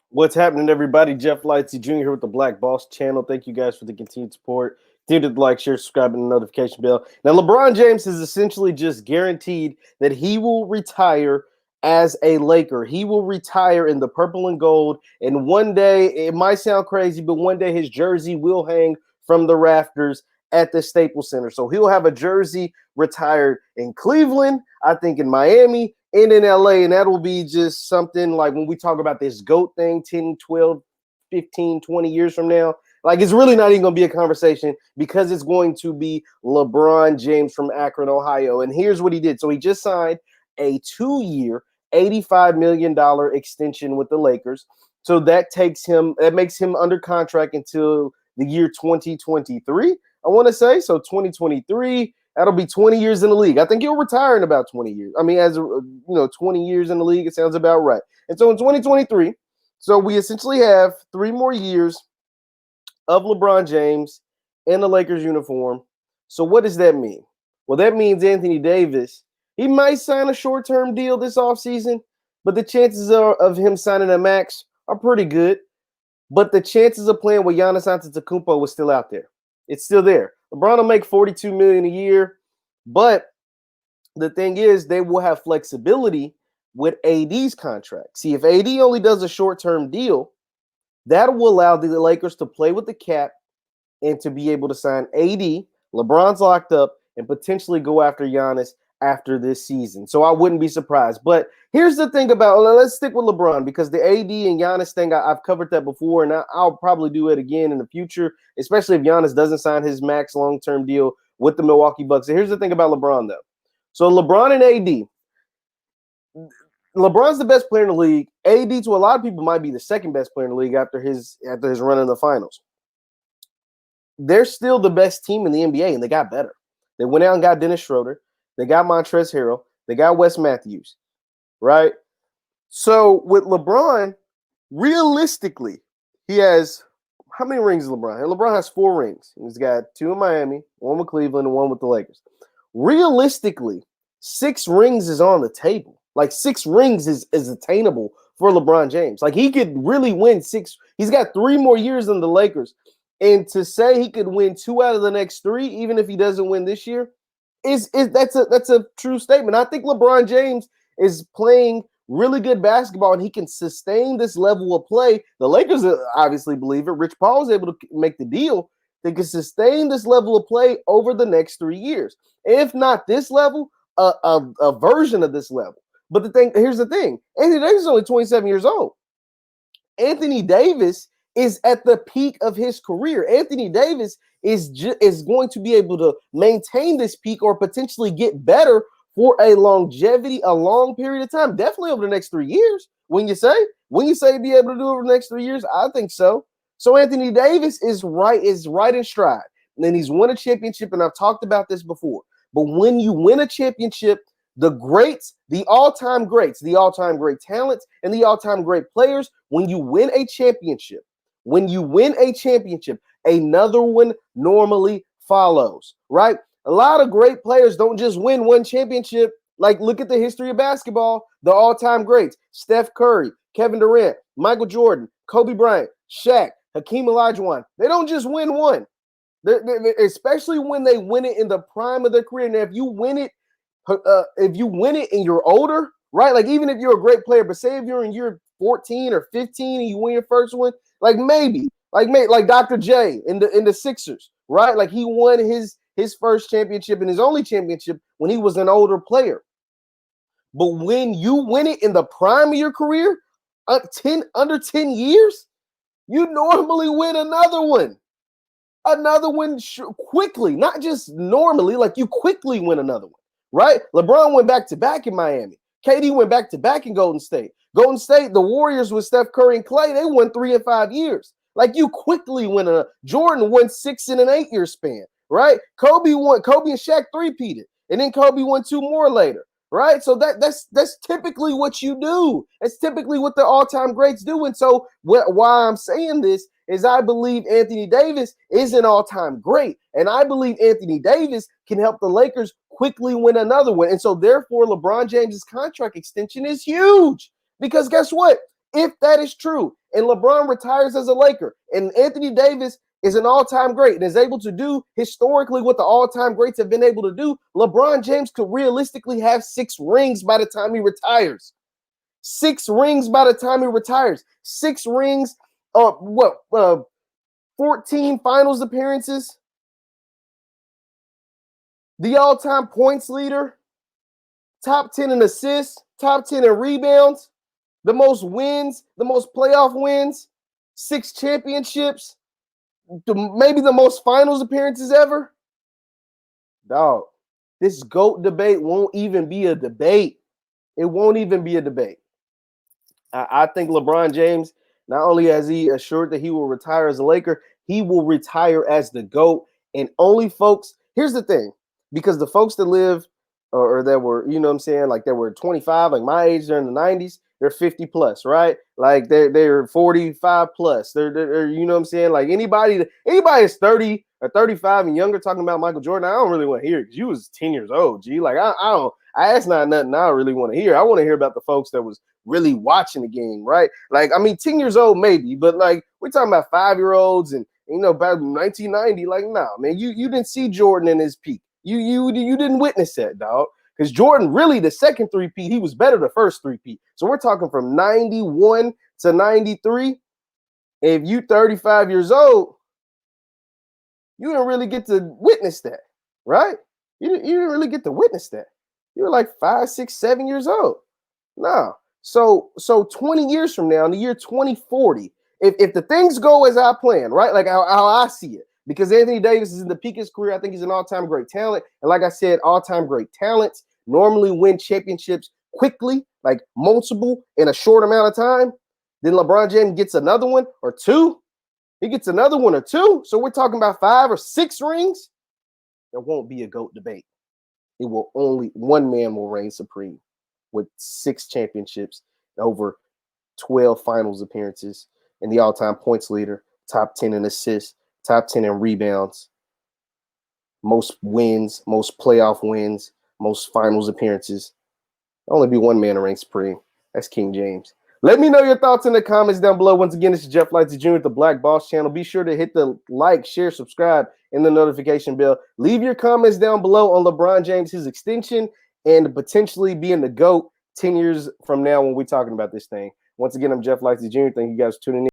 What's happening, everybody? Jeff Lightsy Jr. here with the Black Boss channel. Thank you guys for the continued support. Continue to like, share, subscribe, and the notification bell. Now, LeBron James has essentially just guaranteed that he will retire as a Laker. He will retire in the purple and gold. And one day, it might sound crazy, but one day his jersey will hang from the rafters at the Staples Center. So he'll have a jersey retired in Cleveland, I think in Miami, and in LA, and that will be just something like when we talk about this GOAT thing 10, 12, 15, 20 years from now. Like, it's really not even going to be a conversation because it's going to be LeBron James from Akron, Ohio. And here's what he did. So he just signed a 2-year, $85 million extension with the Lakers. So that makes him under contract until the year 2023, I want to say. So 2023, that'll be 20 years in the league. I think he'll retire in about 20 years. I mean, 20 years in the league, it sounds about right. And so in 2023, so we essentially have 3 more years of LeBron James in the Lakers uniform. So what does that mean? Well, that means Anthony Davis, he might sign a short-term deal this offseason, but the chances of him signing a max are pretty good. But the chances of playing with Giannis Antetokounmpo was still out there. It's still there. LeBron will make $42 million a year, but the thing is, they will have flexibility with AD's contract. See, if AD only does a short-term deal, that will allow the Lakers to play with the cap and to be able to sign AD. LeBron's locked up and potentially go after Giannis after this season. So I wouldn't be surprised. But here's the thing about, let's stick with LeBron, because the AD and Giannis thing, I've covered that before, and I'll probably do it again in the future, especially if Giannis doesn't sign his max long-term deal with the Milwaukee Bucks. So here's the thing about LeBron, though. So LeBron and AD, LeBron's the best player in the league. AD, to a lot of people, might be the second best player in the league after his run in the finals. They're still the best team in the NBA, and they got better. They went out and got Dennis Schroeder. They got Montrezl Harrell. They got Wes Matthews, right? So with LeBron, realistically, he has – how many rings is LeBron? LeBron has 4 rings. He's got 2 in Miami, 1 with Cleveland, and 1 with the Lakers. Realistically, 6 rings is on the table. Like, 6 rings is attainable for LeBron James. Like, he could really win 6 – he's got 3 more years than the Lakers. And to say he could win 2 out of the next 3, even if he doesn't win this year, that's a true statement. I think LeBron James is playing really good basketball, and he can sustain this level of play. The Lakers obviously believe it. Rich Paul was able to make the deal. They can sustain this level of play over the next 3 years. If not this level, a version of this level. But here's the thing. Anthony Davis is only 27 years old. Anthony Davis is at the peak of his career. Anthony Davis is going to be able to maintain this peak or potentially get better for a long period of time. Definitely over the next 3 years. When you say be able to do it over the next 3 years, I think so. So Anthony Davis is right in stride. And then he's won a championship, and I've talked about this before. But when you win a championship, the greats, the all-time greats, the all-time great talents, and the all-time great players, when you win a championship, another one normally follows, right? A lot of great players don't just win one championship. Like, look at the history of basketball. The all-time greats: Steph Curry, Kevin Durant, Michael Jordan, Kobe Bryant, Shaq, Hakeem Olajuwon. They don't just win one. Especially when they win it in the prime of their career. Now, if you win it and you're older, right? Like, even if you're a great player, but say if you're in year 14 or 15 and you win your first one, like Dr. J in the Sixers, right? Like, he won his first championship and his only championship when he was an older player. But when you win it in the prime of your career, under 10 years, you normally win another one. Quickly, not just normally, like you quickly win another one, right? LeBron went back-to-back in Miami. KD went back-to-back in Golden State. Golden State, the Warriors with Steph Curry and Clay, they won 3 in 5 years. Like, you quickly win Jordan won 6 in an 8-year span, right? Kobe and Shaq three-peated, and then Kobe won 2 more later, right? So that's typically what you do. It's typically what the all-time greats do. And so why I'm saying this is I believe Anthony Davis is an all-time great, and I believe Anthony Davis can help the Lakers quickly win another one. And so therefore, LeBron James's contract extension is huge, because guess what? If that is true, and LeBron retires as a Laker, and Anthony Davis is an all-time great and is able to do historically what the all-time greats have been able to do, LeBron James could realistically have 6 rings by the time he retires. 6 rings by the time he retires. 6 rings, 14 finals appearances, the all-time points leader, top 10 in assists, top 10 in rebounds, the most wins, the most playoff wins, 6 championships, maybe the most finals appearances ever. Dog, this GOAT debate won't even be a debate. It won't even be a debate. I think LeBron James, not only has he assured that he will retire as a Laker, he will retire as the GOAT. And only folks, here's the thing, because the folks that live or that were, you know what I'm saying, like they were 25, like my age during the 90s, they're 50 plus, right? Like they're 45 plus. They're you know what I'm saying? Like anybody that's 30 or 35 and younger talking about Michael Jordan, I don't really want to hear it because you was 10 years old, G. Like that's not nothing I really want to hear. I want to hear about the folks that was really watching the game, right? Like, I mean, 10 years old maybe, but like we're talking about 5-year-olds and you know, about 1990. Like, nah, man, you didn't see Jordan in his peak. You didn't witness that, dog. Because Jordan, really, the second three-peat, he was better the first three-peat. So we're talking from 91 to 93. If you 35 years old, you didn't really get to witness that, right? You didn't really get to witness that. You were like 5, 6, 7 years old. No. So 20 years from now, in the year 2040, if the things go as I plan, right? Like how I see it, because Anthony Davis is in the peak of his career. I think he's an all-time great talent. And like I said, all-time great talents normally win championships quickly, like multiple in a short amount of time. Then LeBron James gets another one or two. He gets another one or two. So we're talking about 5 or 6 rings. There won't be a GOAT debate. It will only one man will reign supreme with 6 championships, over 12 finals appearances, and the all-time points leader, top 10 in assists, top 10 in rebounds, most wins, most playoff wins, most finals appearances. There'll only be one man to reign supreme. That's King James. Let me know your thoughts in the comments down below. Once again, this is Jeff Lightsy Jr. with the Black Boss channel. Be sure to hit the like, share, subscribe, and the notification bell. Leave your comments down below on LeBron James, his extension, and potentially being the GOAT 10 years from now when we're talking about this thing. Once again, I'm Jeff Lightsy Jr. Thank you guys for tuning in.